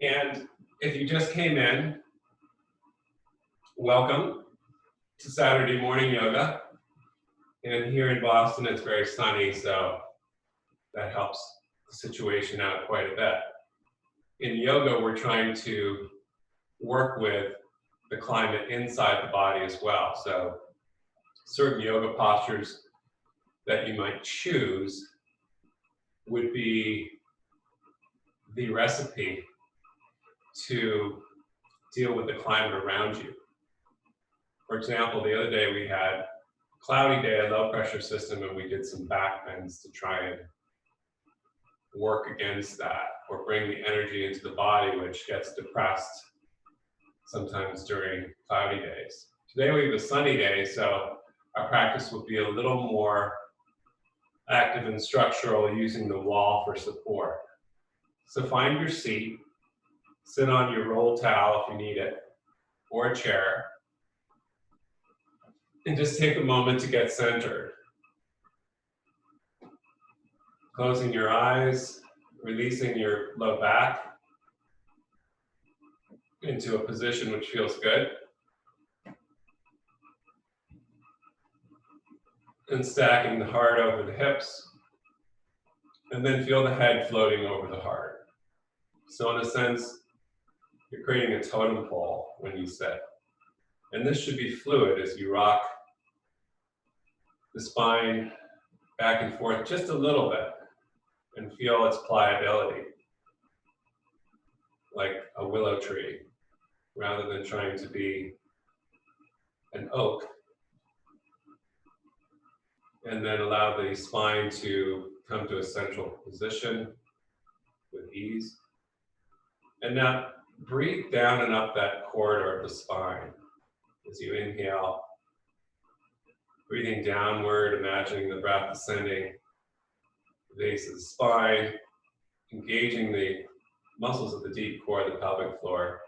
And if you just came in, welcome to Saturday morning yoga. And here in Boston, it's very sunny, so that helps the situation out quite a bit. In yoga, we're trying to work with the climate inside the body as well. So certain yoga postures that you might choose would be the recipe to deal with the climate around you. For example, the other day we had a cloudy day, a low pressure system, and we did some back bends to try and work against that or bring the energy into the body, which gets depressed sometimes during cloudy days. Today we have a sunny day, so our practice will be a little more active and structural, using the wall for support. So find your seat, sit on your roll towel if you need it, or a chair, and just take a moment to get centered. Closing your eyes, releasing your low back into a position which feels good. And stacking the heart over the hips. And then feel the head floating over the heart. So in a sense, you're creating a totem pole when you sit. And this should be fluid as you rock the spine back and forth just a little bit and feel its pliability, like a willow tree, rather than trying to be an oak. And then allow the spine to come to a central position with ease. And now breathe down and up that corridor of the spine. As you inhale, breathing downward, imagining the breath ascending the base of the spine, engaging the muscles of the deep core of the pelvic floor,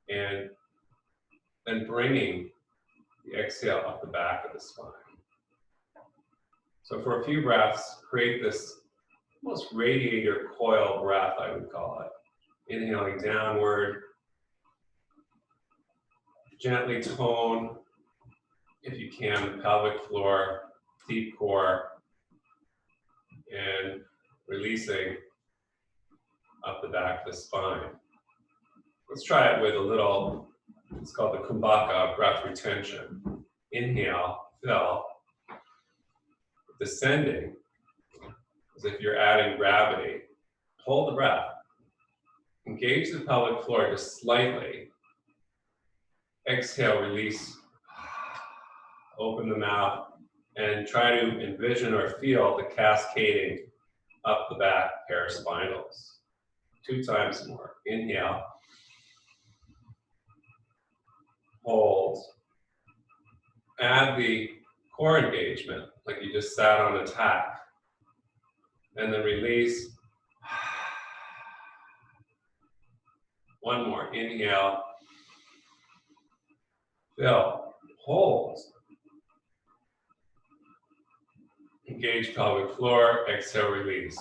and then bringing the exhale up the back of the spine. So for a few breaths, create this almost radiator coil breath, I would call it. Inhaling downward, gently tone, if you can, the pelvic floor, deep core, and releasing up the back of the spine. Let's try it with a little, it's called the Kumbhaka breath retention. Inhale, fill, descending, as if you're adding gravity. Hold the breath. Engage the pelvic floor just slightly. Exhale, release. Open the mouth and try to envision or feel the cascading up the back paraspinals. 2 times more. Inhale. Hold. Add the core engagement, like you just sat on a tack. And then release. 1 more. Inhale. Fill. Hold. Engage pelvic floor. Exhale, release.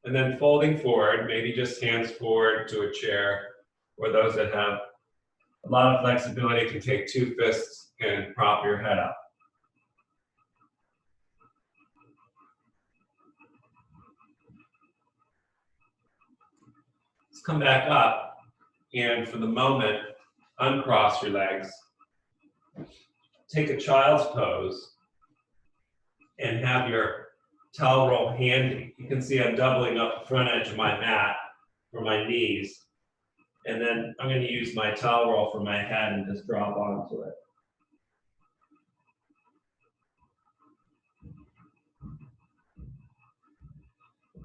And then folding forward, maybe just hands forward to a chair, or those that have a lot of flexibility can take 2 fists and prop your head up. Let's come back up, and for the moment, uncross your legs. Take a child's pose and have your towel roll handy. You can see I'm doubling up the front edge of my mat for my knees. And then I'm going to use my towel roll for my head and just drop onto it.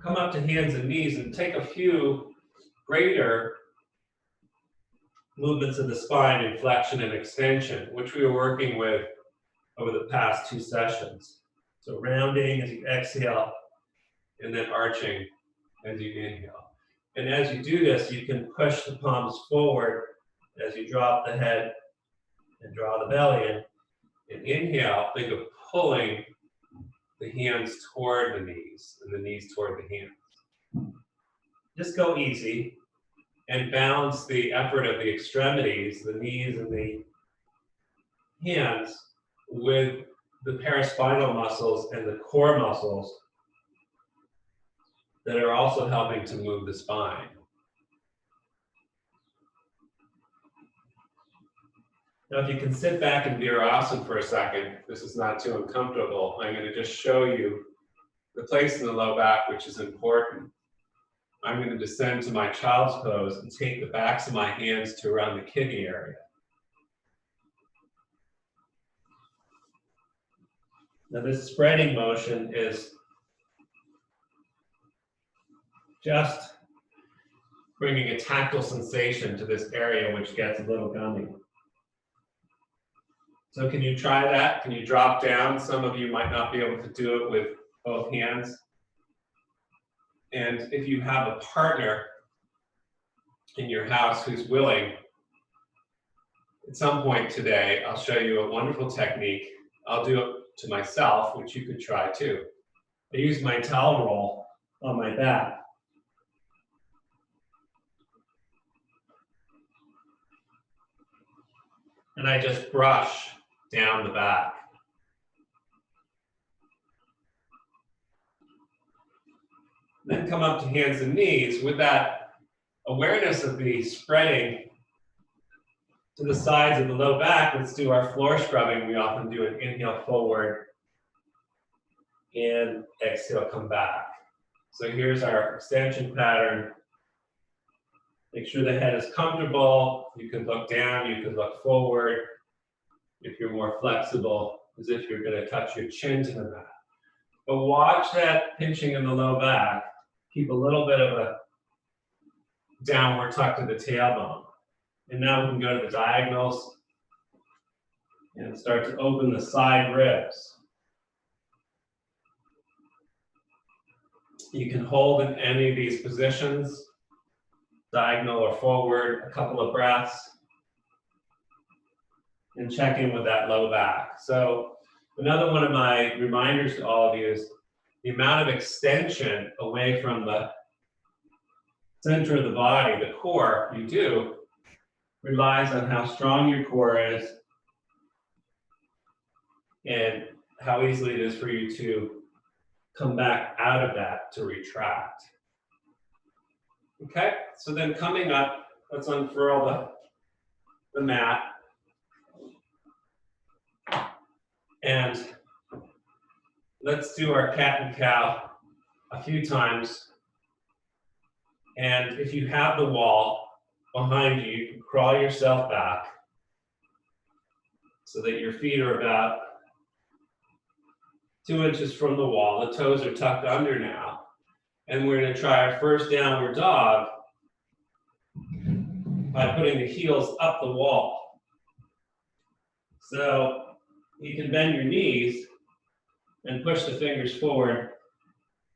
Come up to hands and knees and take a few greater movements of the spine in flexion and extension, which we were working with over the past 2 sessions. So rounding as you exhale and then arching as you inhale. And as you do this, you can push the palms forward as you drop the head and draw the belly in. And inhale, think of pulling the hands toward the knees and the knees toward the hands. just go easy and balance the effort of the extremities, the knees and the hands, with the paraspinal muscles and the core muscles that are also helping to move the spine. Now, if you can sit back in Virasana for a second, this is not too uncomfortable. I'm going to just show you the place in the low back, which is important. I'm going to descend to my child's pose and take the backs of my hands to around the kidney area. Now, this spreading motion is just bringing a tactile sensation to this area, which gets a little gummy. So can you try that? Can you drop down? Some of you might not be able to do it with both hands. And if you have a partner in your house who's willing, at some point today, I'll show you a wonderful technique. I'll do it to myself, which you could try too. I use my towel roll on my back. And I just brush down the back. Then come up to hands and knees with that awareness of the spreading to the sides of the low back. Let's do our floor scrubbing. We often do an inhale forward and exhale, come back. So here's our extension pattern. Make sure the head is comfortable. You can look down, you can look forward. If you're more flexible, as if you're going to touch your chin to the mat. But watch that pinching in the low back. Keep a little bit of a downward tuck to the tailbone. And now we can go to the diagonals and start to open the side ribs. You can hold in any of these positions, diagonal or forward, a couple of breaths, and check in with that low back. So another one of my reminders to all of you is the amount of extension away from the center of the body, the core, you do, relies on how strong your core is and how easily it is for you to come back out of that to retract. Okay, so then coming up, let's unfurl the mat. And let's do our cat and cow a few times. And if you have the wall behind you, you can crawl yourself back so that your feet are about 2 inches from the wall. The toes are tucked under now. And we're going to try our first downward dog by putting the heels up the wall. So you can bend your knees and push the fingers forward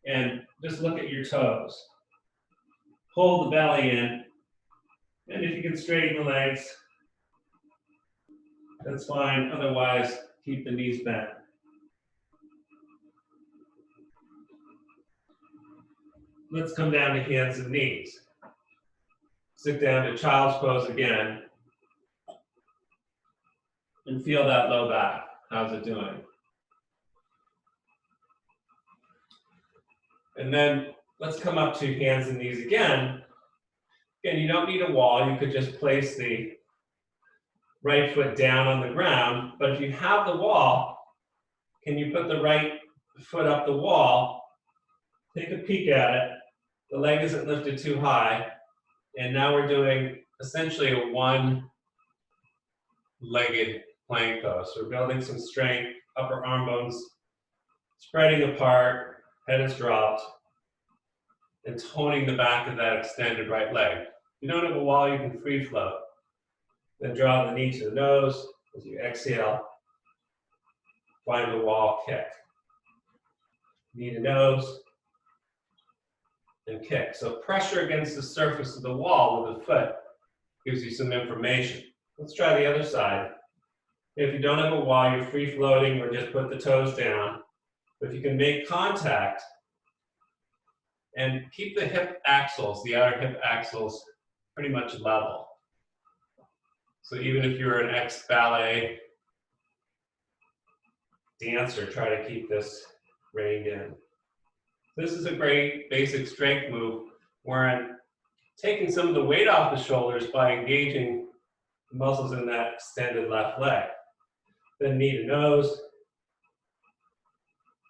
and just look at your toes. Hold the belly in, and if you can straighten the legs, that's fine. Otherwise, keep the knees bent. Let's come down to hands and knees. Sit down to child's pose again, and feel that low back. How's it doing? And then let's come up to hands and knees again. Again, you don't need a wall. You could just place the right foot down on the ground. But if you have the wall, can you put the right foot up the wall? Take a peek at it. The leg isn't lifted too high. And now we're doing essentially a one-legged plank pose. So we're building some strength, upper arm bones spreading apart, head is dropped, and toning the back of that extended right leg. If you don't have a wall, you can free float. Then draw the knee to the nose. As you exhale, find the wall, kick. Knee to nose, and kick. So pressure against the surface of the wall with the foot gives you some information. Let's try the other side. If you don't have a wall, you're free floating, or just put the toes down. But if you can make contact, And keep the hip axles, the outer hip axles, pretty much level. So even if you're an ex-ballet dancer, try to keep this reined in. This is a great basic strength move where I'm taking some of the weight off the shoulders by engaging the muscles in that extended left leg. Then knee to nose.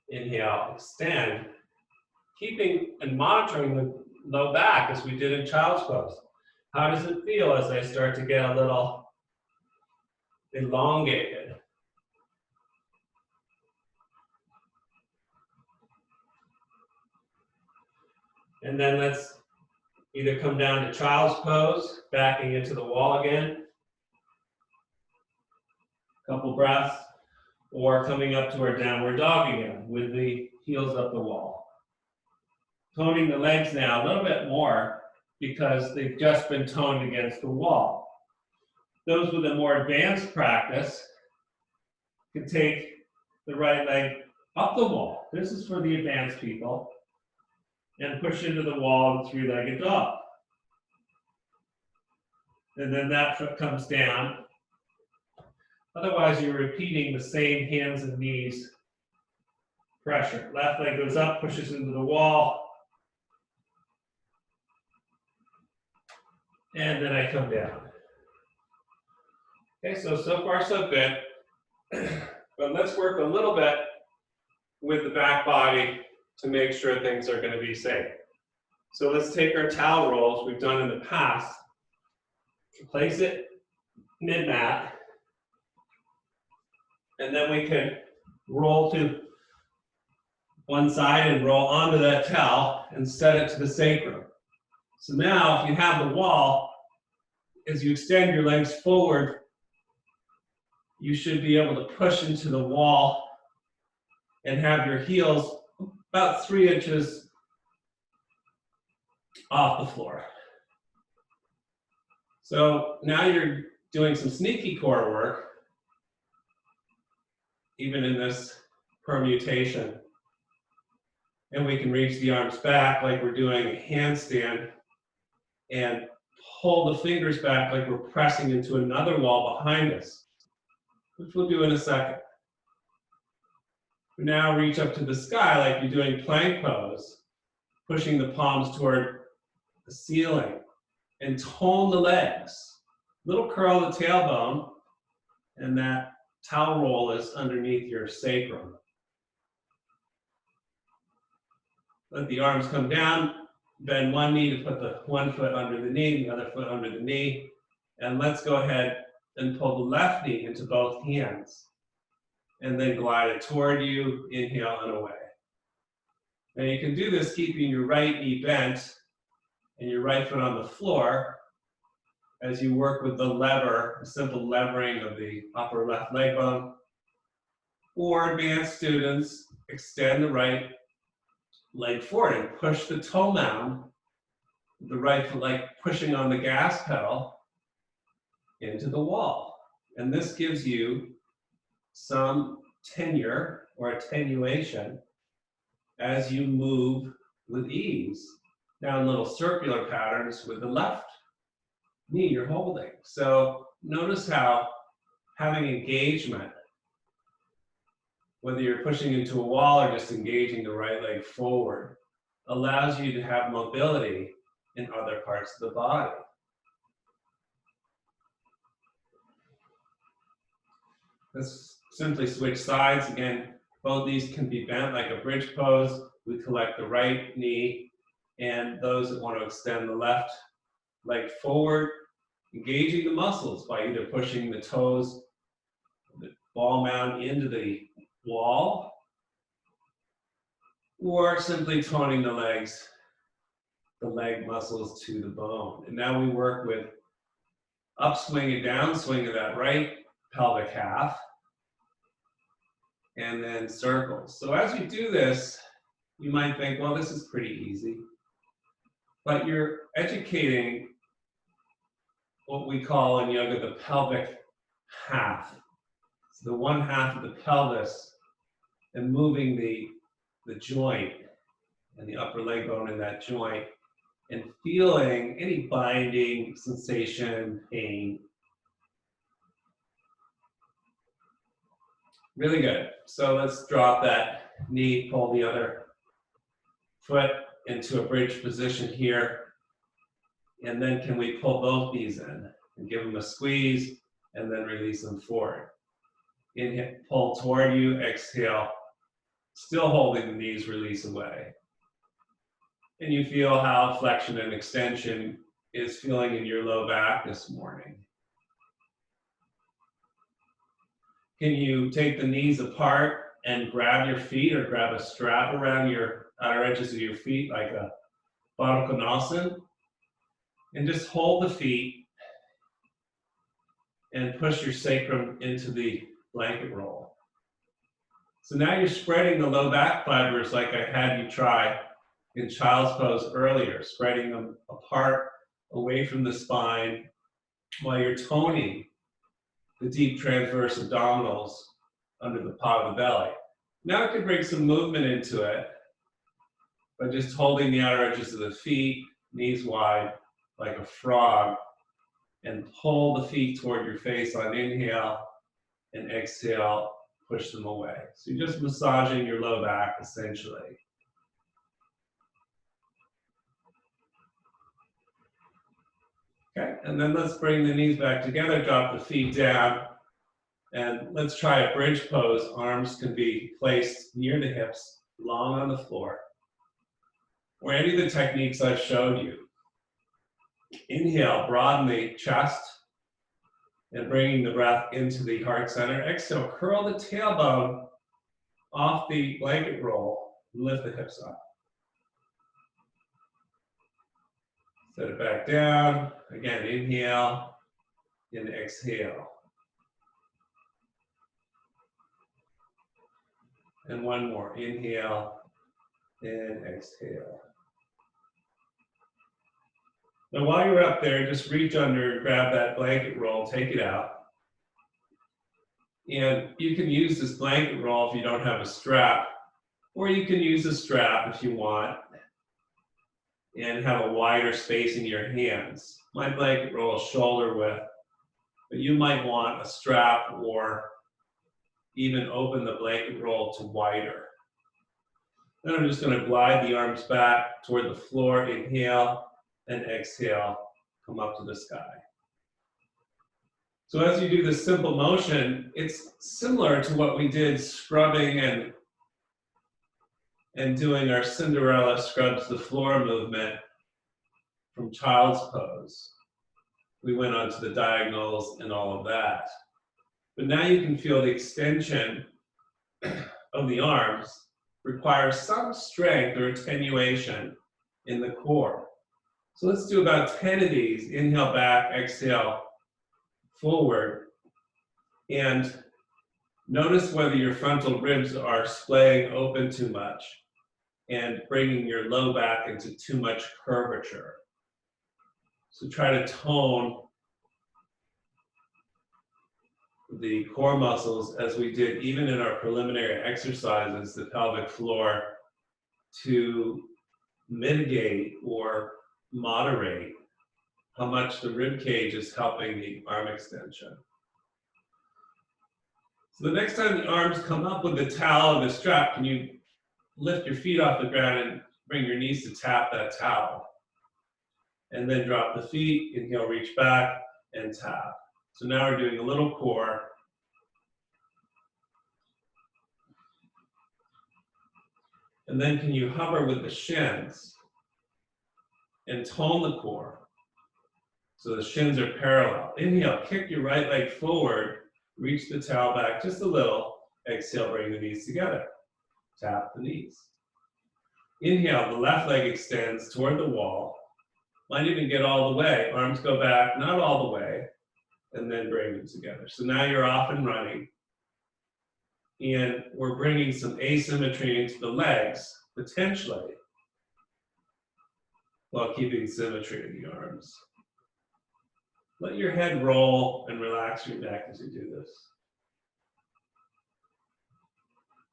Inhale, extend. Keeping and monitoring the low back as we did in child's pose. How does it feel as I start to get a little elongated? And then let's either come down to child's pose, backing into the wall again. Couple breaths. Or coming up to our downward dog again with the heels up the wall. Toning the legs now a little bit more because they've just been toned against the wall. Those with a more advanced practice can take the right leg up the wall. This is for the advanced people. And push into the wall with three-legged dog. And then that foot comes down. Otherwise, you're repeating the same hands and knees pressure. Left leg goes up, pushes into the wall. And then I come down. Okay, so far so good. But let's work a little bit with the back body to make sure things are going to be safe. So let's take our towel rolls we've done in the past, place it mid-mat, and then we can roll to one side and roll onto that towel and set it to the sacrum. So now if you have the wall, as you extend your legs forward, you should be able to push into the wall and have your heels about 3 inches off the floor. So now you're doing some sneaky core work, even in this permutation. And we can reach the arms back like we're doing a handstand and pull the fingers back like we're pressing into another wall behind us, which we'll do in a second. Now reach up to the sky like you're doing plank pose, pushing the palms toward the ceiling and tone the legs. Little curl of the tailbone, and that towel roll is underneath your sacrum. Let the arms come down, bend one knee to put the one foot under the knee, the other foot under the knee, and let's go ahead and pull the left knee into both hands. And then glide it toward you, inhale and away. Now you can do this keeping your right knee bent and your right foot on the floor as you work with the lever, a simple levering of the upper left leg bone. Or advanced students, extend the right leg forward and push the toe mound, the right foot like pushing on the gas pedal into the wall. And this gives you some tenure or attenuation as you move with ease down little circular patterns with the left knee you're holding. So notice how having engagement, whether you're pushing into a wall or just engaging the right leg forward, allows you to have mobility in other parts of the body. Let's simply switch sides. Again, both these can be bent like a bridge pose. We collect the right knee, and those that want to extend the left leg forward, engaging the muscles by either pushing the toes, the ball mound into the wall, or simply toning the legs, the leg muscles to the bone. And now we work with upswing and downswing of that right pelvic half, and then circles. So as you do this, you might think, well, this is pretty easy. But you're educating what we call in yoga the pelvic half. So the one half of the pelvis and moving the joint and the upper leg bone in that joint, and feeling any binding sensation, pain. Really good. So let's drop that knee, pull the other foot into a bridge position here. And then can we pull both knees in and give them a squeeze and then release them forward. Inhale, pull toward you, exhale, still holding the knees, release away. And you feel how flexion and extension is feeling in your low back this morning. Can you take the knees apart and grab your feet or grab a strap around your outer edges of your feet like a Baddha Konasana? And just hold the feet and push your sacrum into the blanket roll. So now you're spreading the low back fibers like I had you try in child's pose earlier, spreading them apart away from the spine while you're toning the deep transverse abdominals under the pot of the belly. Now I can bring some movement into it by just holding the outer edges of the feet, knees wide like a frog, and pull the feet toward your face on inhale, and exhale, push them away. So you're just massaging your low back essentially. Okay, and then let's bring the knees back together, drop the feet down, and let's try a bridge pose. Arms can be placed near the hips, long on the floor, or any of the techniques I've showed you. Inhale, broaden the chest, and bringing the breath into the heart center. Exhale, curl the tailbone off the blanket roll, and lift the hips up. Set it back down. Again, inhale and exhale. And one more. Inhale and exhale. Now, while you're up there, just reach under, grab that blanket roll, take it out. And you can use this blanket roll if you don't have a strap, or you can use a strap if you want, and have a wider space in your hands. My blanket roll is shoulder width, but you might want a strap or even open the blanket roll to wider. Then I'm just going to glide the arms back toward the floor, inhale, and exhale, come up to the sky. So as you do this simple motion, it's similar to what we did scrubbing and doing our Cinderella scrubs the floor movement from child's pose. We went onto the diagonals and all of that. But now you can feel the extension of the arms requires some strength or attenuation in the core. So let's do about 10 of these. Inhale back, exhale forward. And notice whether your frontal ribs are splaying open too much and bringing your low back into too much curvature. So try to tone the core muscles as we did even in our preliminary exercises, the pelvic floor, to mitigate or moderate how much the rib cage is helping the arm extension. So the next time the arms come up with the towel or the strap, can you lift your feet off the ground and bring your knees to tap that towel? And then drop the feet, inhale, reach back, and tap. So now we're doing a little core. And then can you hover with the shins and tone the core so the shins are parallel. Inhale, kick your right leg forward, reach the towel back just a little. Exhale, bring the knees together. Tap the knees. Inhale, the left leg extends toward the wall. Might even get all the way. Arms go back, not all the way, and then bring them together. So now you're off and running. And we're bringing some asymmetry into the legs, potentially, while keeping symmetry in the arms. Let your head roll and relax your neck as you do this.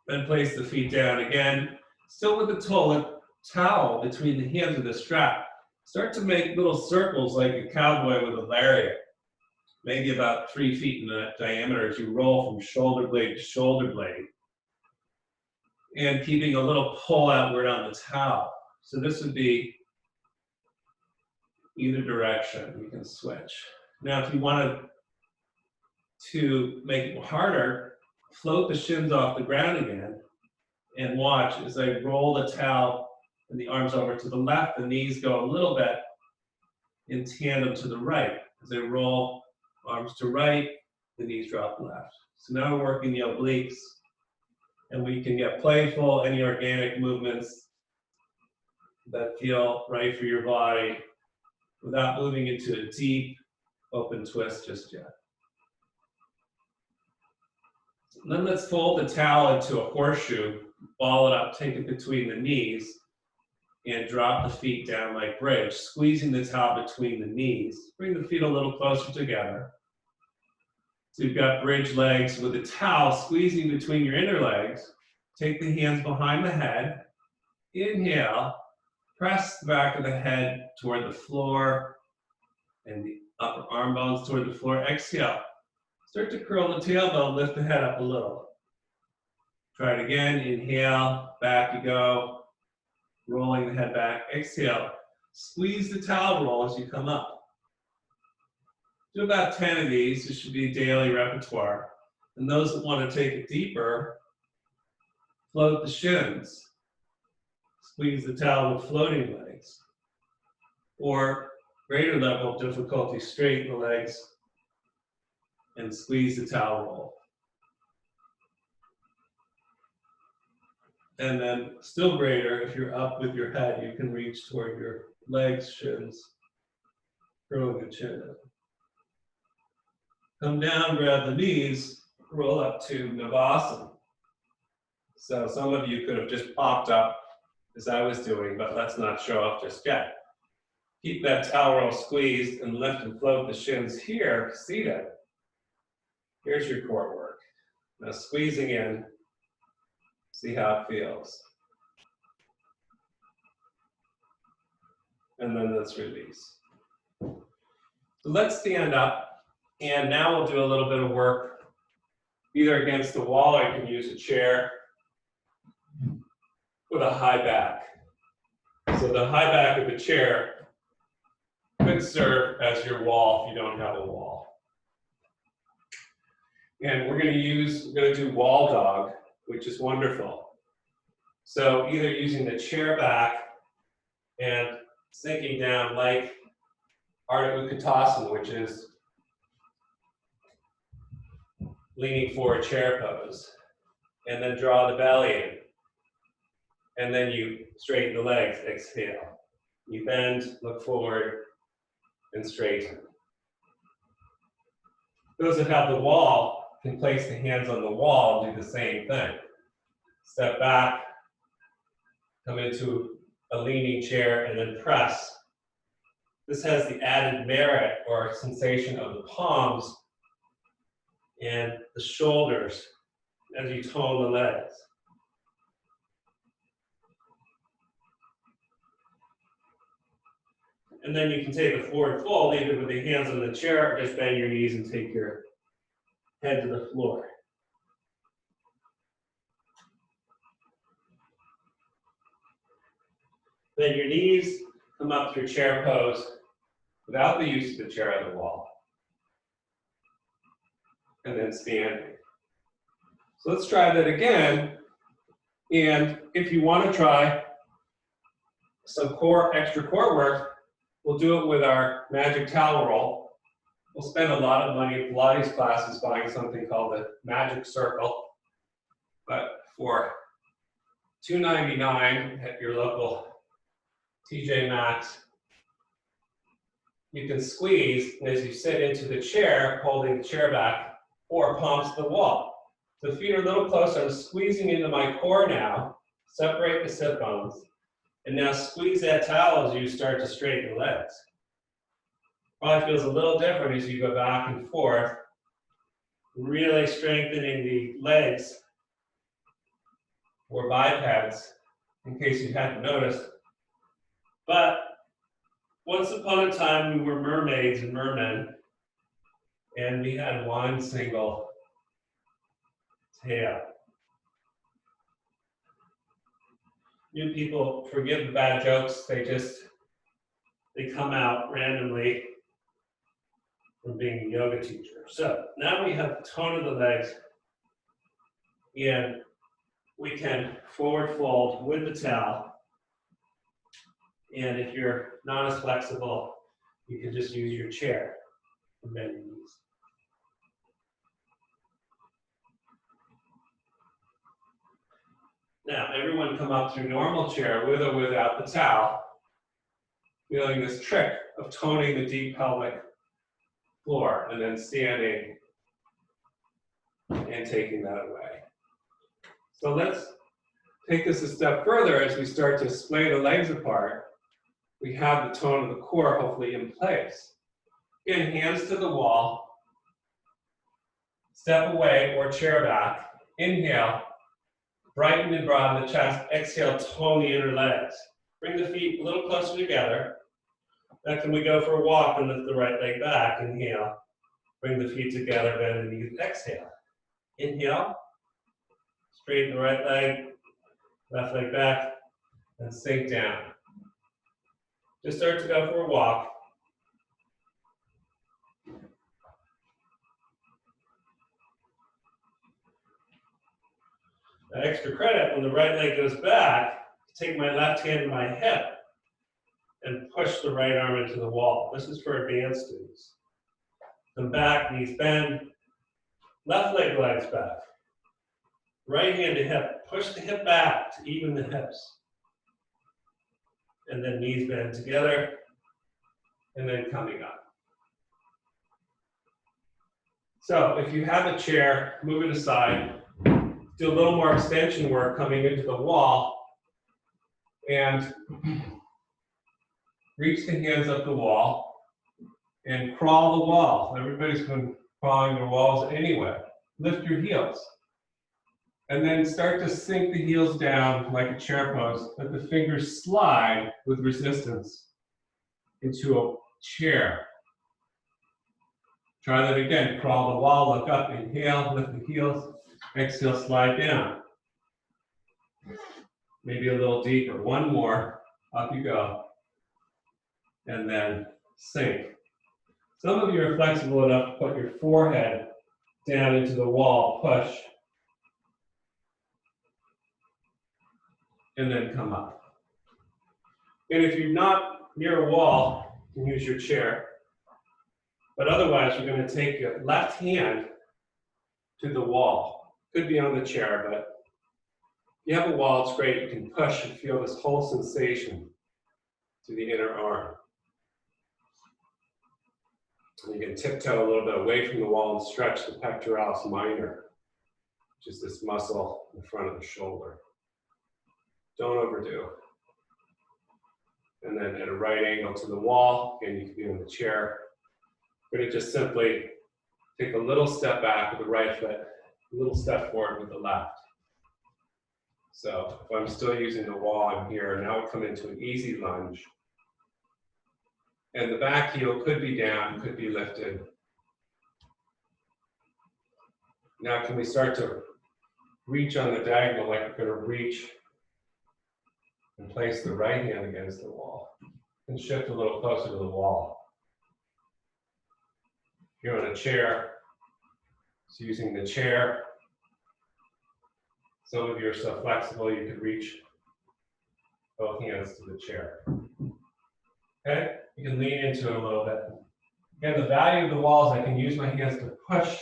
Then place the feet down again, still with the toe towel between the hands of the strap. Start to make little circles like a cowboy with a lariat, maybe about 3 feet in diameter as you roll from shoulder blade to shoulder blade. And keeping a little pull outward on the towel. So this would be either direction, you can switch. Now, if you wanted to make it harder, float the shins off the ground again and watch as I roll the towel and the arms over to the left, the knees go a little bit in tandem to the right. As I roll arms to right, the knees drop left. So now we're working the obliques, and we can get playful, any organic movements that feel right for your body without moving into a deep open twist just yet. And then let's fold the towel into a horseshoe, ball it up, take it between the knees, and drop the feet down like bridge, squeezing the towel between the knees. Bring the feet a little closer together. So you've got bridge legs with the towel squeezing between your inner legs. Take the hands behind the head. Inhale, press the back of the head toward the floor and the upper arm bones toward the floor. Exhale. Start to curl the tailbone, lift the head up a little. Try it again. Inhale, back you go. Rolling the head back. Exhale. Squeeze the towel roll as you come up. Do about 10 of these. This should be daily repertoire. And those that want to take it deeper, float the shins. Squeeze the towel with floating legs. Or greater level of difficulty, straighten the legs and squeeze the towel roll. And then still greater, if you're up with your head, you can reach toward your legs, shins, curling the chin up. Come down, grab the knees, roll up to Navasana. So some of you could have just popped up as I was doing, but let's not show off just yet. Keep that towel roll squeezed and lift and float the shins here, seated. Here's your core work. Now squeezing in, see how it feels. And then let's release. So let's stand up, and now we'll do a little bit of work either against the wall, or you can use a chair with a high back. So the high back of the chair could serve as your wall if you don't have a wall. And we're gonna do wall dog, which is wonderful. So either using the chair back and sinking down like Ardha Utkatasana, which is leaning forward chair pose, and then draw the belly in. And then you straighten the legs, exhale. You bend, look forward, and straighten. Those that have the wall can place the hands on the wall and do the same thing. Step back, come into a leaning chair, and then press. This has the added merit or sensation of the palms and the shoulders as you tone the legs. And then you can take a forward fold, either with the hands on the chair, or just bend your knees and take your head to the floor. Then your knees come up through chair pose without the use of the chair or the wall. And then standing. So let's try that again. And if you want to try some extra core work, we'll do it with our magic towel roll. We'll spend a lot of money at Pilates classes buying something called the Magic Circle. But for $2.99 at your local TJ Maxx, you can squeeze as you sit into the chair, holding the chair back, or palms to the wall. The feet are a little closer. I'm squeezing into my core now. Separate the sit bones. And now squeeze that towel as you start to straighten the legs. Probably feels a little different as you go back and forth, really strengthening the legs or bipeds in case you hadn't noticed. But once upon a time, we were mermaids and mermen, and we had one single tail. New people forgive the bad jokes, they come out randomly from being a yoga teacher. So now we have the tone of the legs, and we can forward fold with the towel. And if you're not as flexible, you can just use your chair to bend your knees. Now, everyone come up through normal chair with or without the towel, feeling this trick of toning the deep pelvic floor and then standing and taking that away. So let's take this a step further as we start to splay the legs apart. We have the tone of the core hopefully in place. Again, hands to the wall, step away or chair back, inhale, brighten and broaden the chest, exhale, tone the inner legs. Bring the feet a little closer together. Next time we go for a walk and lift the right leg back, inhale, bring the feet together, bend the knees, exhale. Inhale, straighten the right leg, left leg back, and sink down. Just start to go for a walk. Now, extra credit, when the right leg goes back, take my left hand to my hip and push the right arm into the wall. This is for advanced students. Come back, knees bend, left leg glides back. Right hand to hip, push the hip back to even the hips. And then knees bend together, and then coming up. So if you have a chair, move it aside. Do a little more extension work coming into the wall, and reach the hands up the wall and crawl the wall. Everybody's been crawling their walls anyway. Lift your heels. And then start to sink the heels down like a chair pose. Let the fingers slide with resistance into a chair. Try that again. Crawl the wall, look up, inhale, lift the heels. Exhale, slide down. Maybe a little deeper. One more. Up you go. And then sink. Some of you are flexible enough to put your forehead down into the wall, push, and then come up. And if you're not near a wall, you can use your chair. But otherwise, you're going to take your left hand to the wall. Could be on the chair, but if you have a wall, it's great. You can push and feel this whole sensation to the inner arm. And you can tiptoe a little bit away from the wall and stretch the pectoralis minor, which is this muscle in the front of the shoulder. Don't overdo. And then at a right angle to the wall, and you can be on the chair. We're going to just simply take a little step back with the right foot, a little step forward with the left. So if I'm still using the wall, I'm here. Now we come into an easy lunge. And the back heel could be down, could be lifted. Now can we start to reach on the diagonal like we're going to reach and place the right hand against the wall and shift a little closer to the wall. If you're on a chair, so using the chair. Some of you are so flexible you could reach both hands to the chair. Okay, you can lean into it a little bit. Again, the value of the wall is I can use my hands to push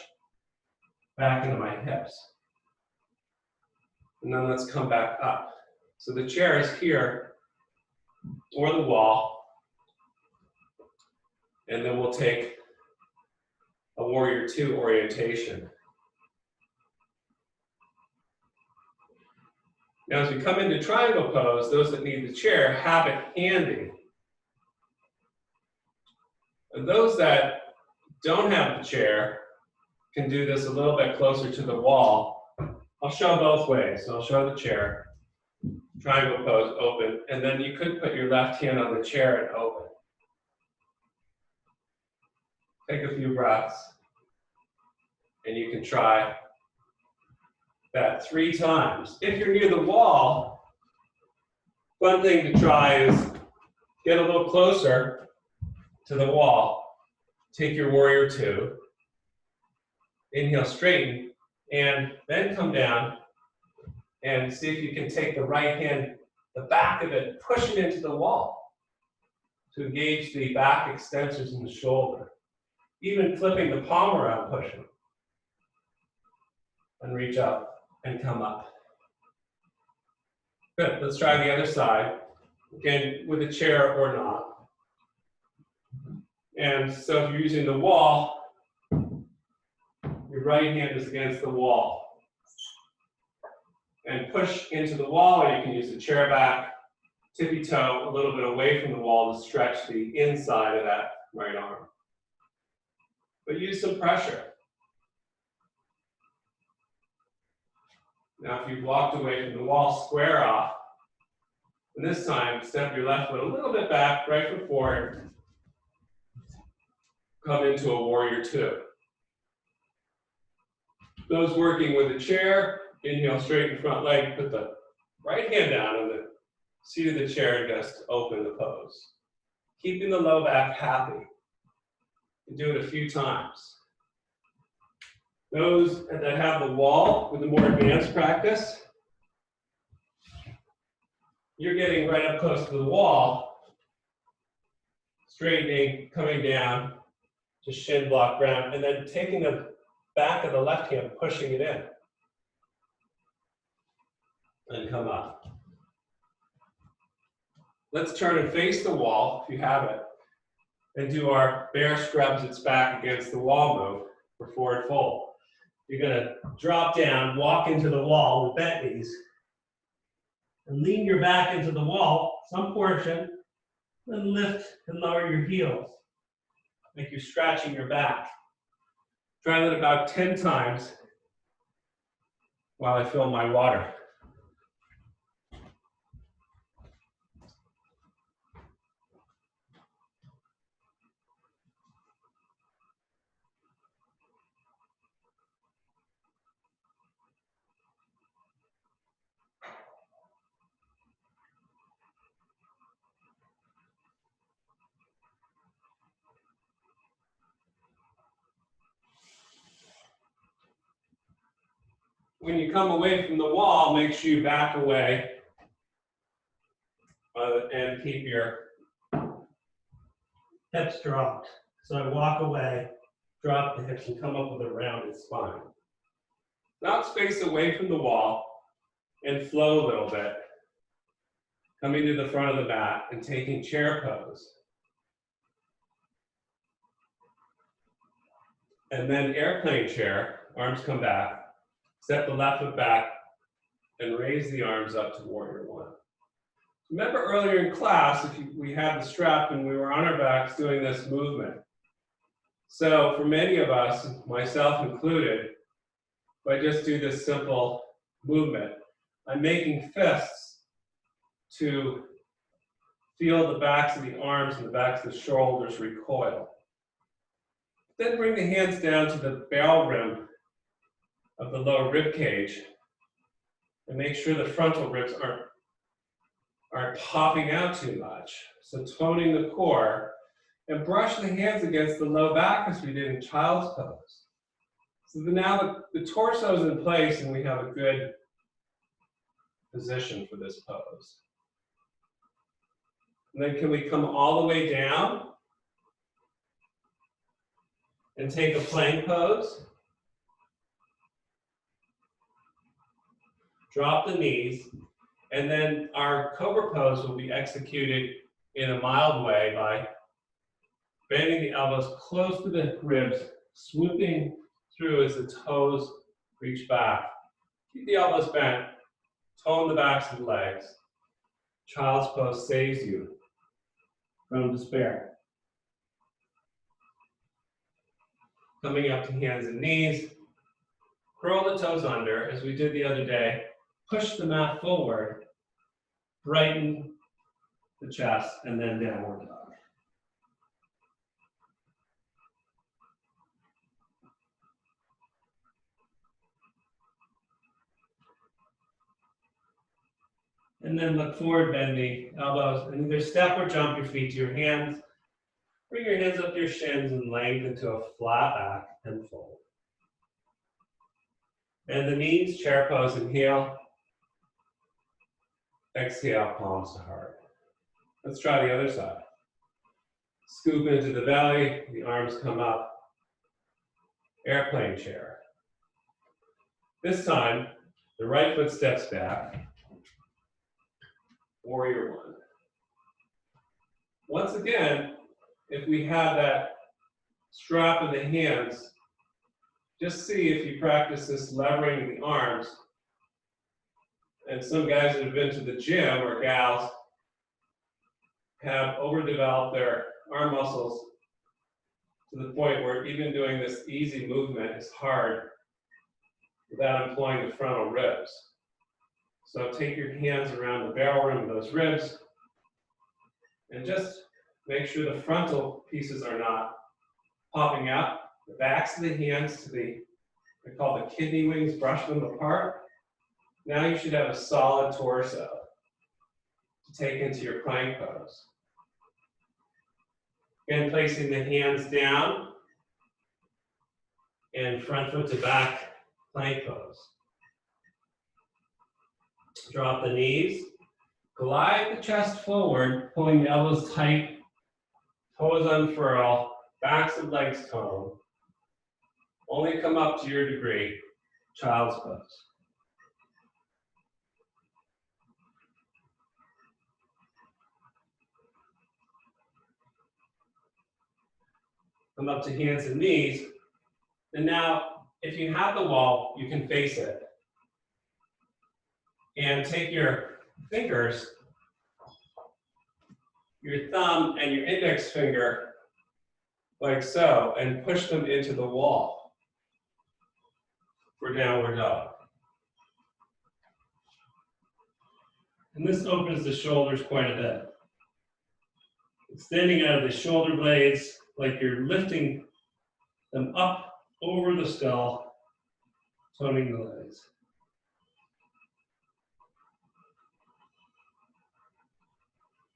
back into my hips. And then let's come back up. So the chair is here, or the wall. And then we'll take a Warrior Two orientation. Now, as we come into triangle pose, those that need the chair have it handy. And those that don't have the chair can do this a little bit closer to the wall. I'll show both ways. So I'll show the chair. triangle pose, open, and then you could put your left hand on the chair and open. Take a few breaths, and you can try that 3 times. If you're near the wall, one thing to try is get a little closer to the wall. Take your warrior 2. Inhale, straighten, and then come down and see if you can take the right hand, the back of it, push it into the wall to engage the back extensors in the shoulder. Even flipping the palm around, pushing. And reach up and come up. Good, let's try the other side. Again, with a chair or not. And so if you're using the wall, your right hand is against the wall. And push into the wall, or you can use the chair back, tippy toe a little bit away from the wall to stretch the inside of that right arm. But use some pressure. Now, if you've walked away from the wall, square off. And this time, step your left foot a little bit back, right foot forward. Come into a warrior 2. Those working with a chair, inhale, straighten front leg, put the right hand down on the seat of the chair and just open the pose. Keeping the low back happy. And do it a few times. Those that have the wall with the more advanced practice, you're getting right up close to the wall, straightening, coming down to shin block ground, and then taking the back of the left hand, pushing it in. And come up. Let's turn and face the wall, if you have it, and do our bear scrubs its back against the wall move for forward fold. You're gonna drop down, walk into the wall with bent knees, and lean your back into the wall, some portion, then lift and lower your heels. Like you're scratching your back. Try that about 10 times while I fill my water. When you come away from the wall, make sure you back away and keep your hips dropped. So I walk away, drop the hips, and come up with a rounded spine. Now space away from the wall and flow a little bit. Coming to the front of the mat and taking chair pose. And then airplane chair, arms come back. Step the left foot back and raise the arms up to warrior 1. Remember earlier in class, we had the strap and we were on our backs doing this movement. So for many of us, myself included, if I just do this simple movement, I'm making fists to feel the backs of the arms and the backs of the shoulders recoil. Then bring the hands down to the barrel rim of the lower rib cage and make sure the frontal ribs aren't popping out too much. So toning the core and brush the hands against the low back as we did in child's pose. So now the torso is in place and we have a good position for this pose. And then can we come all the way down and take a plank pose? Drop the knees, and then our cobra pose will be executed in a mild way by bending the elbows close to the ribs, swooping through as the toes reach back. Keep the elbows bent, tone the backs of the legs. Child's pose saves you from despair. Coming up to hands and knees, curl the toes under as we did the other day. Push the mat forward brighten the chest, and then downward dog. And then look forward, bend the elbows, and either step or jump your feet to your hands. Bring your hands up to your shins and lengthen to a flat back and fold. Bend the knees, chair pose, inhale. Exhale, palms to heart. Let's try the other side. Scoop into the belly, the arms come up. Airplane chair. This time, the right foot steps back. Warrior one. Once again, if we have that strap in the hands, just see if you practice this levering the arms. And some guys that have been to the gym, or gals, have overdeveloped their arm muscles to the point where even doing this easy movement is hard without employing the frontal ribs. So take your hands around the barrel rim of those ribs and just make sure the frontal pieces are not popping out. The backs of the hands to the, they're called the kidney wings, brush them apart. Now you should have a solid torso to take into your plank pose. Again, placing the hands down and front foot to back plank pose. Drop the knees, glide the chest forward, pulling the elbows tight, toes unfurl, backs of legs tone. Only come up to your degree, child's pose. Come up to hands and knees. And now, if you have the wall, you can face it. And take your fingers, your thumb and your index finger, like so, and push them into the wall for downward dog. And this opens the shoulders quite a bit. Extending out of the shoulder blades like you're lifting them up over the skull, toning the legs.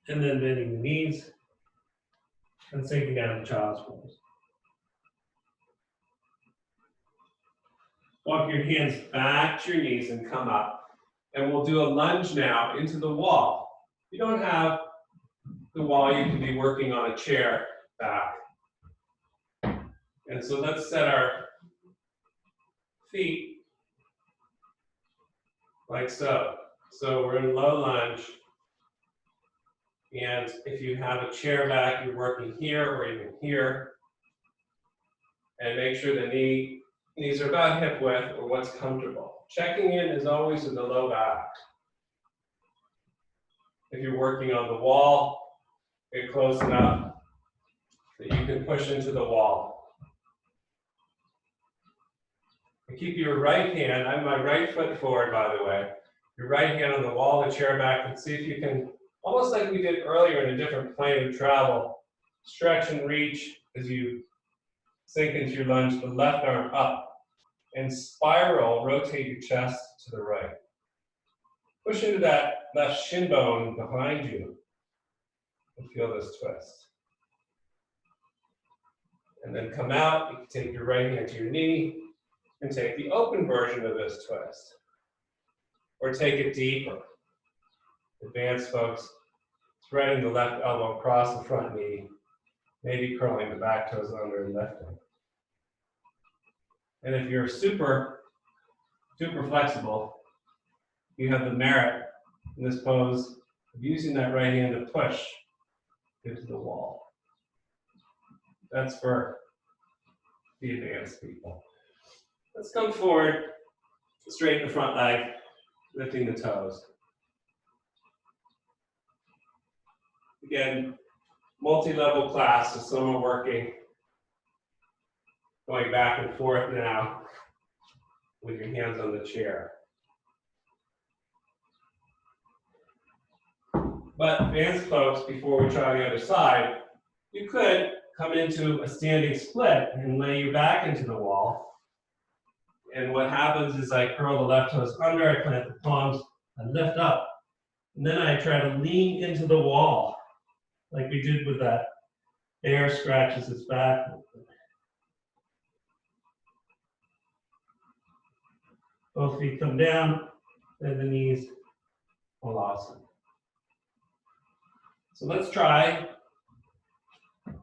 And then bending the knees and sinking down to child's pose. Walk your hands back to your knees and come up. And we'll do a lunge now into the wall. If you don't have the wall, you can be working on a chair back. And so let's set our feet like so. So we're in low lunge. And if you have a chair back, you're working here or even here. And make sure the knees are about hip width or what's comfortable. Checking in is always in the low back. If you're working on the wall, get close enough that you can push into the wall. And keep your right hand, I have my right foot forward, by the way. Your right hand on the wall, the chair back, and see if you can, almost like we did earlier in a different plane of travel, stretch and reach as you sink into your lunge, the left arm up, and spiral, rotate your chest to the right. Push into that left shin bone behind you and feel this twist. And then come out, you can take your right hand to your knee and take the open version of this twist. Or take it deeper. Advanced folks, threading the left elbow across the front knee, maybe curling the back toes under and lifting. And if you're super flexible, you have the merit in this pose of using that right hand to push into the wall. That's for the advanced people. Let's come forward, straighten the front leg, lifting the toes. Again, multi-level class, so some are working, going back and forth now with your hands on the chair. But advanced folks, before we try the other side, you could come into a standing split and lay your back into the wall. And what happens is I curl the left toes under, I plant the palms, I lift up. And then I try to lean into the wall, like we did with that bear scratches its back. Both feet come down, and the knees Balasana. So let's try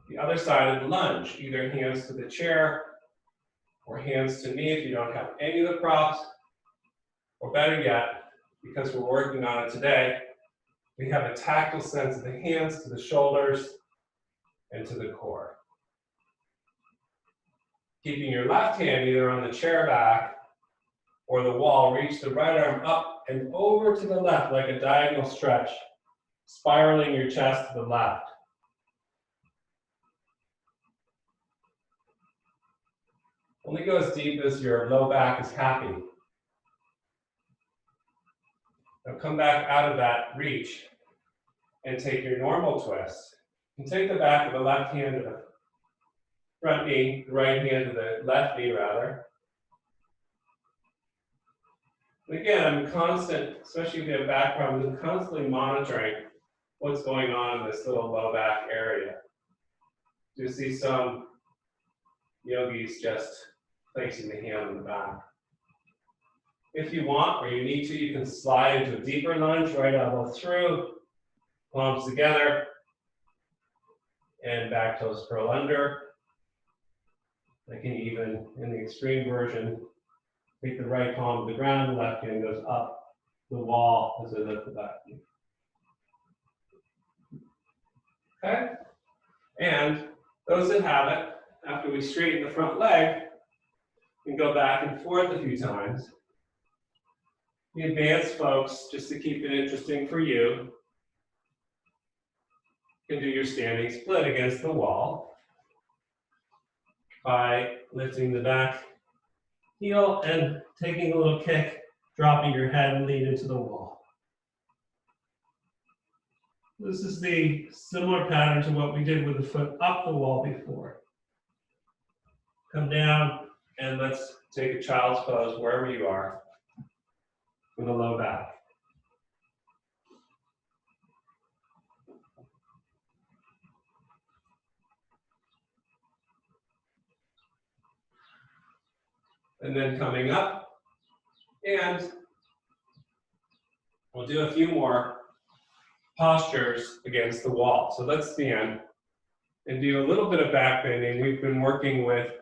the other side of the lunge, either hands to the chair or hands to knee if you don't have any of the props, or better yet, because we're working on it today, we have a tactile sense of the hands to the shoulders and to the core. Keeping your left hand either on the chair back or the wall, reach the right arm up and over to the left like a diagonal stretch, spiraling your chest to the left. Only go as deep as your low back is happy. Now come back out of that reach and take your normal twist. And take the back of the left hand to the front knee, the right hand to the left knee rather. And again, I'm constant, especially if you have back problems, I'm constantly monitoring what's going on in this little low back area. You see some yogis just placing the hand on the back. If you want, or you need to, you can slide into a deeper lunge, right elbow through, palms together, and back toes curl under. I can even, in the extreme version, take the right palm to the ground, the left hand goes up the wall as I lift the back knee. Okay? And those that have it, after we straighten the front leg, can go back and forth a few times. The advanced folks, just to keep it interesting for you, can do your standing split against the wall by lifting the back heel and taking a little kick, dropping your head and lean into the wall. This is the similar pattern to what we did with the foot up the wall before. Come down and let's take a child's pose wherever you are with a low back. And then coming up, and we'll do a few more postures against the wall. So let's stand and do a little bit of back bending. We've been working with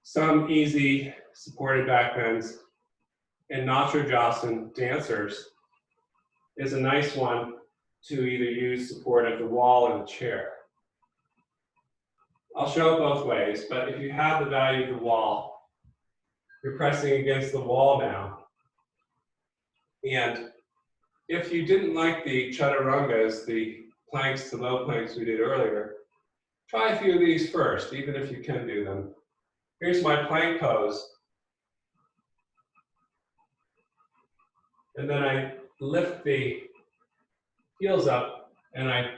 some easy supported back bends, and Natrajasana dancers is a nice one to either use support of the wall or the chair. I'll show it both ways, but if you have the value of the wall, you're pressing against the wall now. And if you didn't like the chaturangas, the planks to low planks we did earlier, try a few of these first, even if you can do them. Here's my plank pose. And then I lift the heels up and I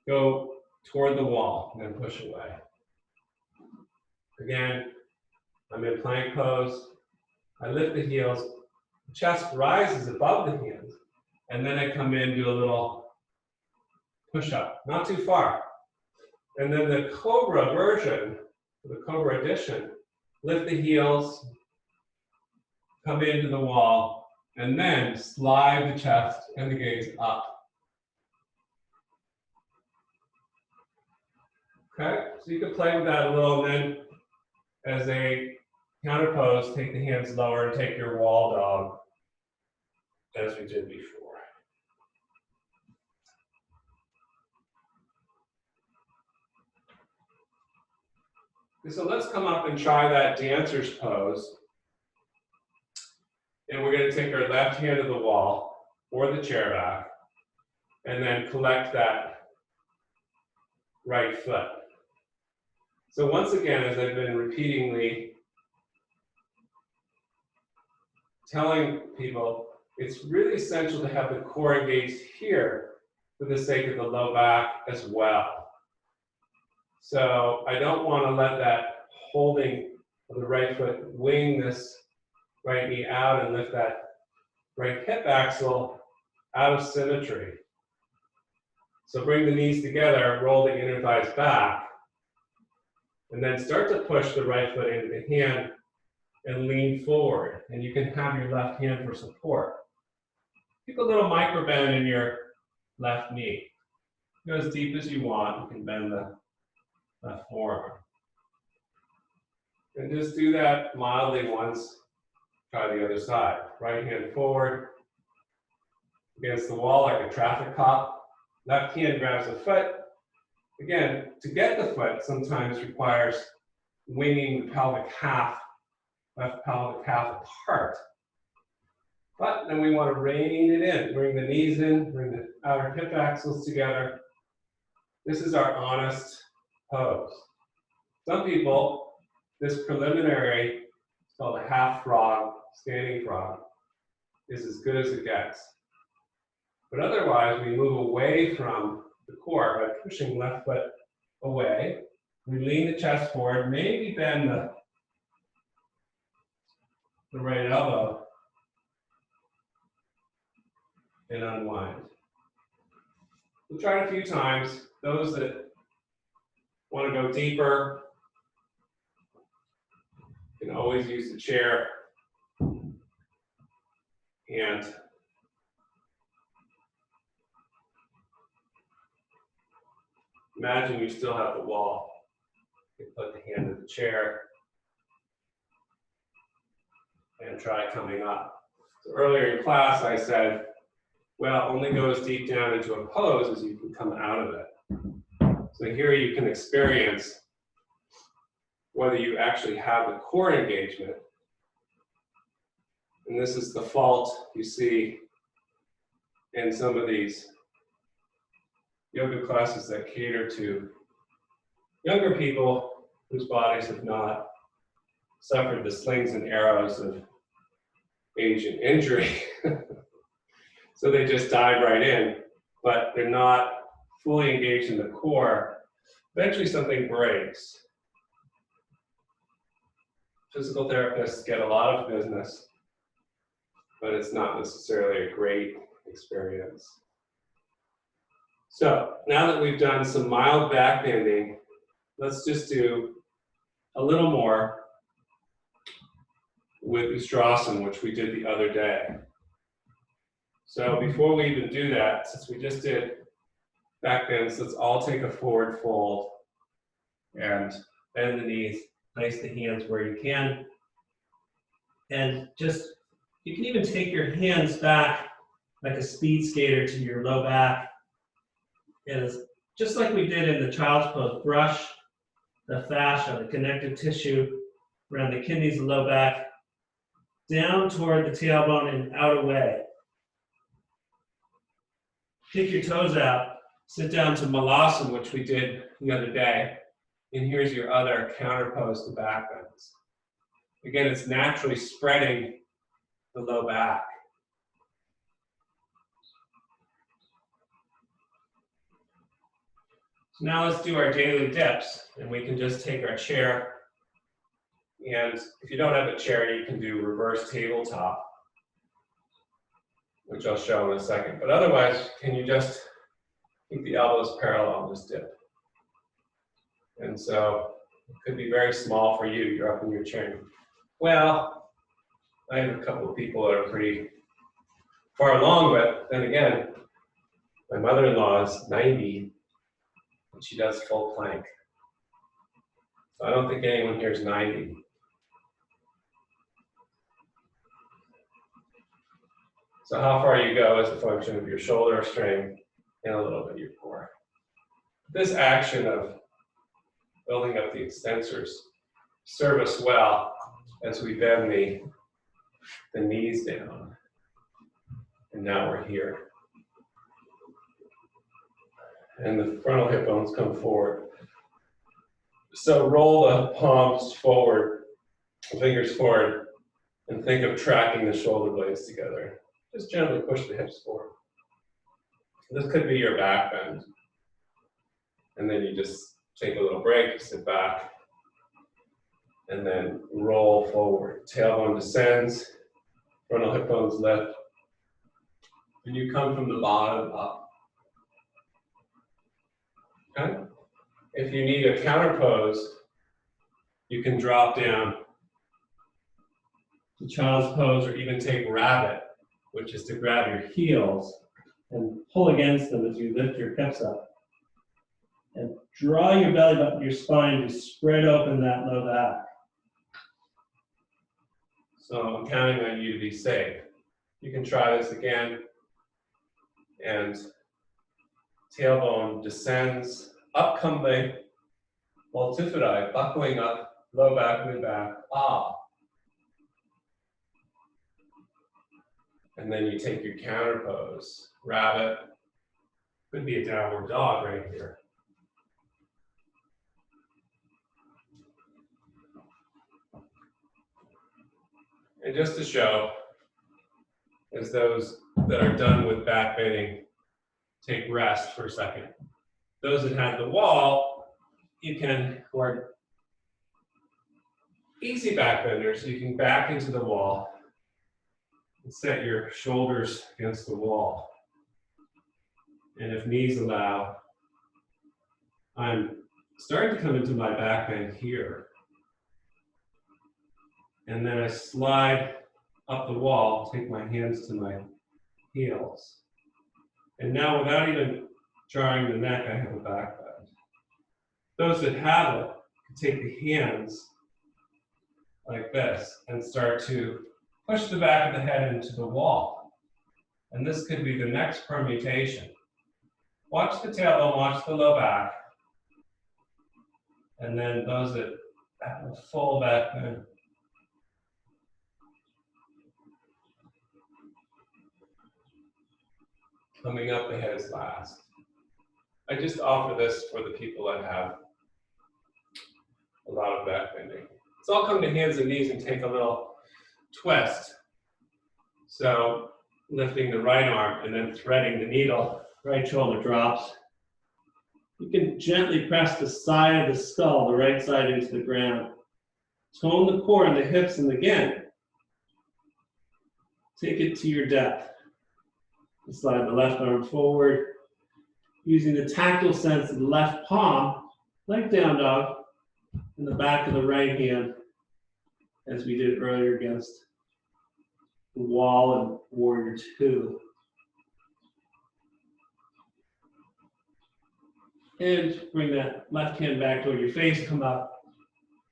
go toward the wall and then push away. Again, I'm in plank pose. I lift the heels, the chest rises above the hands, and then I come in, do a little push up, not too far. And then the cobra version, the cobra addition, lift the heels, come into the wall, and then slide the chest and the gaze up. Okay, so you can play with that a little, and then as a counter pose, take the hands lower and take your wall dog, as we did before. Okay, so let's come up and try that dancer's pose. And we're going to take our left hand to the wall or the chair back, and then collect that right foot. So once again, as I've been repeatedly telling people, it's really essential to have the core engaged here for the sake of the low back as well. So I don't want to let that holding of the right foot wing this right knee out and lift that right hip axle out of symmetry. So bring the knees together, roll the inner thighs back, and then start to push the right foot into the hand and lean forward. And you can have your left hand for support. Take a little micro bend in your left knee. Go as deep as you want. You can bend the left forearm. And just do that mildly once. Try the other side. Right hand forward against the wall like a traffic cop. Left hand grabs the foot. Again, to get the foot sometimes requires winging the pelvic half, left pelvic half apart. But then we want to rein it in. Bring the knees in, bring the outer hip axles together. This is our honest pose. Some people, this preliminary, it's called a half frog, standing frog, is as good as it gets. But otherwise, we move away from the core by pushing left foot away. We lean the chest forward, maybe bend the right elbow, and unwind. We'll try it a few times. Those that want to go deeper can always use the chair. And imagine you still have the wall. You put the hand in the chair and try coming up. So earlier in class, I said, well, only go as deep down into a pose as you can come out of it. So here you can experience whether you actually have the core engagement. And this is the fault you see in some of these yoga classes that cater to younger people whose bodies have not suffered the slings and arrows of age and injury. So they just dive right in, but they're not fully engaged in the core. Eventually something breaks. Physical therapists get a lot of business, but it's not necessarily a great experience. So now that we've done some mild back bending, let's just do a little more with Ustrasana, which we did the other day. So before we even do that, since we just did back bends, let's all take a forward fold and bend the knees, place the hands where you can. And just, you can even take your hands back like a speed skater to your low back. And it's just like we did in the child's pose, brush the fascia, the connective tissue around the kidneys and low back, down toward the tailbone and out away. Take your toes out, sit down to Malasana, which we did the other day. And here's your other counter pose to back bends. Again, it's naturally spreading the low back. So now let's do our daily dips, and we can just take our chair, and if you don't have a chair, you can do reverse tabletop, which I'll show in a second. But otherwise, can you just keep the elbows parallel and just dip? And so it could be very small for you. You're up in your chair. Well, I have a couple of people that are pretty far along, but then again, my mother-in-law is 90 and she does full plank. So I don't think anyone here is 90. So how far you go is a function of your shoulder strength and a little bit of your core. This action of building up the extensors serve us well as we bend the knees down. And now we're here. And the frontal hip bones come forward. So roll the palms forward, fingers forward, and think of tracking the shoulder blades together. Just gently push the hips forward. This could be your back bend. And then you just take a little break, sit back, and then roll forward. Tailbone descends, frontal hip bones lift, and you come from the bottom up. Okay? If you need a counter pose, you can drop down to child's pose or even take rabbit, which is to grab your heels and pull against them as you lift your hips up. And draw your belly button, your spine to spread open that low back. So I'm counting on you to be safe. You can try this again. And tailbone descends, up come the multifidi, buckling up, low back, mid back, ah. And then you take your counter pose, rabbit. Could be a downward dog right here. And just to show, as those that are done with back bending take rest for a second. Those that have the wall, you can, who are easy back benders, you can back into the wall and set your shoulders against the wall. And if knees allow, I'm starting to come into my back bend here. And then I slide up the wall, take my hands to my heels. And now without even jarring the neck, I have a back bend. Those that have it can take the hands like this and start to push the back of the head into the wall. And this could be the next permutation. Watch the tailbone, watch the low back. And then those that have a full back bend. Coming up the head is last. I just offer this for the people that have a lot of back bending. So I'll come to hands and knees and take a little twist. So lifting the right arm and then threading the needle, right shoulder drops. You can gently press the side of the skull, the right side into the ground. Tone the core and the hips, and again, take it to your depth. Slide the left arm forward, using the tactile sense of the left palm, like down dog, in the back of the right hand, as we did earlier against the wall and warrior two. And bring that left hand back toward your face, come up.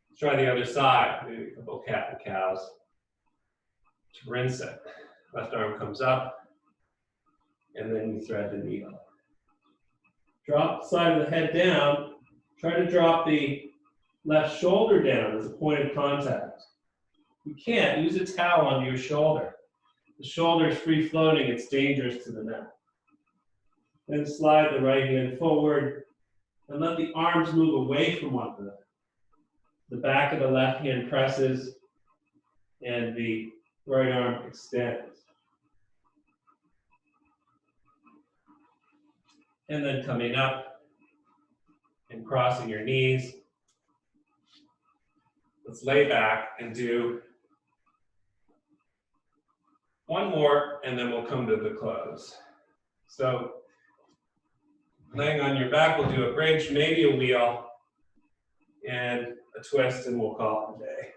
Let's try the other side, maybe a couple cat and cows. To rinse it. Left arm comes up. And then you thread the needle. Drop the side of the head down. Try to drop the left shoulder down as a point of contact. You can't, use a towel on your shoulder. The shoulder is free floating, it's dangerous to the neck. Then slide the right hand forward and let the arms move away from one another. The back of the left hand presses and the right arm extends. And then coming up and crossing your knees. Let's lay back and do one more, and then we'll come to the close. So laying on your back, we'll do a bridge, maybe a wheel, and a twist, and we'll call it a day.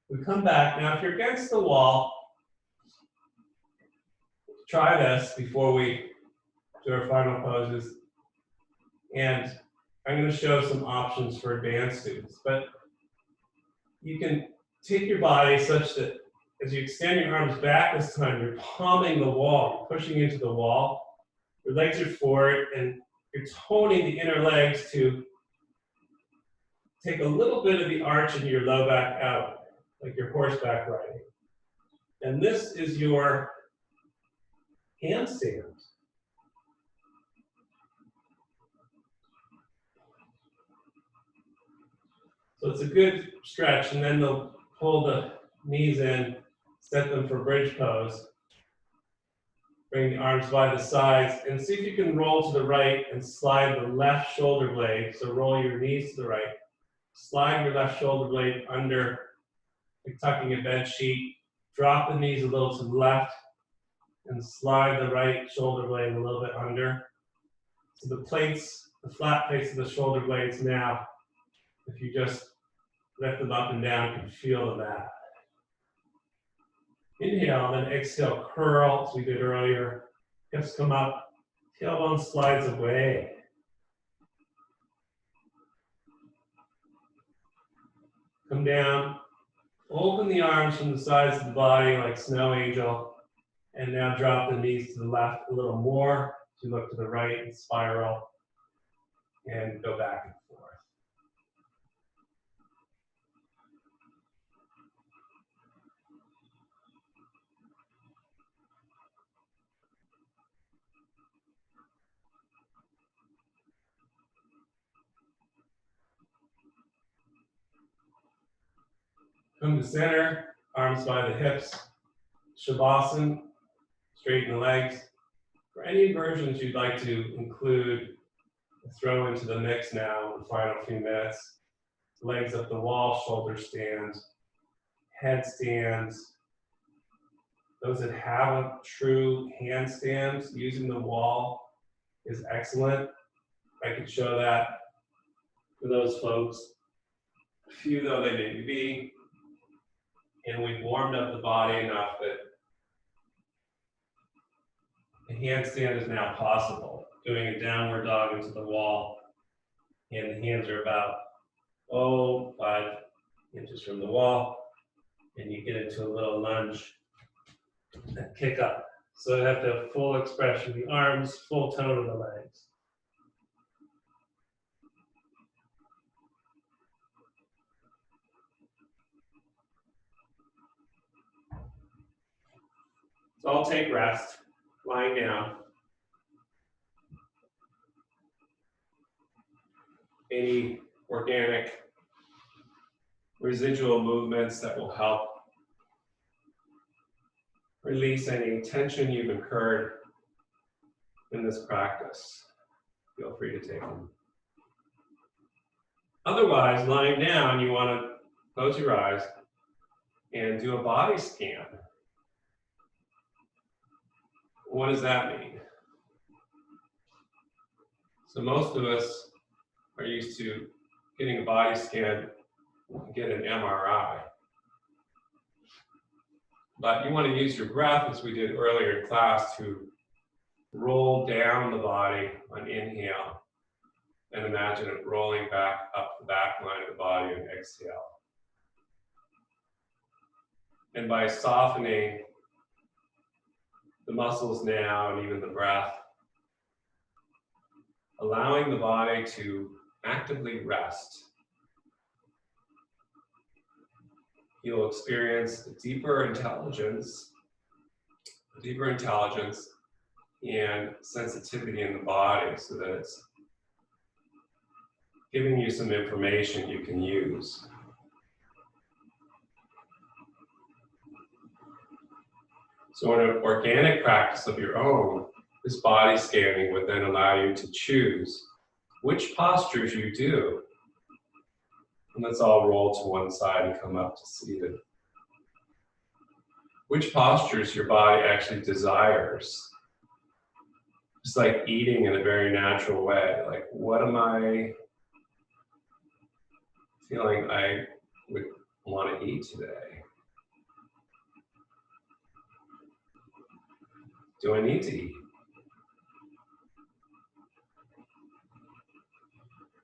We come back. Now, if you're against the wall, try this before we do our final poses. And I'm going to show some options for advanced students, but you can take your body such that as you extend your arms back this time, you're palming the wall, you're pushing into the wall. Your legs are forward, and you're toning the inner legs to take a little bit of the arch in your low back out, like your horseback riding. And this is your handstand. So it's a good stretch, and then they'll pull the knees in, set them for bridge pose. Bring the arms by the sides and see if you can roll to the right and slide the left shoulder blade. So roll your knees to the right. Slide your left shoulder blade under, like tucking a bed sheet. Drop the knees a little to the left and slide the right shoulder blade a little bit under. So the plates, the flat plates of the shoulder blades now, if you just lift them up and down, you can feel that. Inhale, then exhale, curl, as we did earlier. Hips come up, tailbone slides away. Come down, open the arms from the sides of the body like snow angel, and now drop the knees to the left a little more. To look to the right and spiral, and go back and forth. Come to center, arms by the hips. Shavasana, straighten the legs. For any versions you'd like to include, throw into the mix now in the final few minutes. Legs up the wall, shoulder stands, head stands. Those that have a true handstands using the wall is excellent. I could show that for those folks. Few though they may be. And we've warmed up the body enough that a handstand is now possible. Doing a downward dog into the wall, and the hands are about 5 inches from the wall, and you get into a little lunge and kick up. So you have to have full expression, the arms, full tone of the legs. So I'll take rest, lying down. Any organic residual movements that will help release any tension you've incurred in this practice. Feel free to take them. Otherwise, lying down, you want to close your eyes and do a body scan. What does that mean? So most of us are used to getting a body scan, get an MRI. But you want to use your breath, as we did earlier in class, to roll down the body on inhale and imagine it rolling back up the back line of the body and exhale. And by softening the muscles now and even the breath, allowing the body to actively rest, you'll experience a deeper intelligence and sensitivity in the body, so that it's giving you some information you can use. So in an organic practice of your own, this body scanning would then allow you to choose which postures you do. And let's all roll to one side and come up to seated. Which postures your body actually desires. Just like eating in a very natural way. Like, what am I feeling I would want to eat today? Do I need to eat?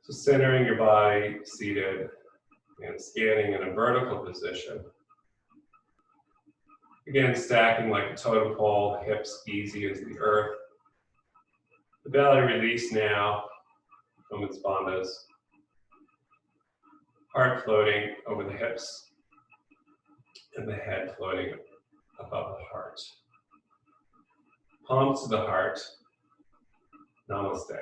So centering your body seated and scanning in a vertical position. Again, stacking like a totem pole, hips easy into the earth. The belly released now from its bandhas. Heart floating over the hips and the head floating above the heart. Palms to the heart. Namaste.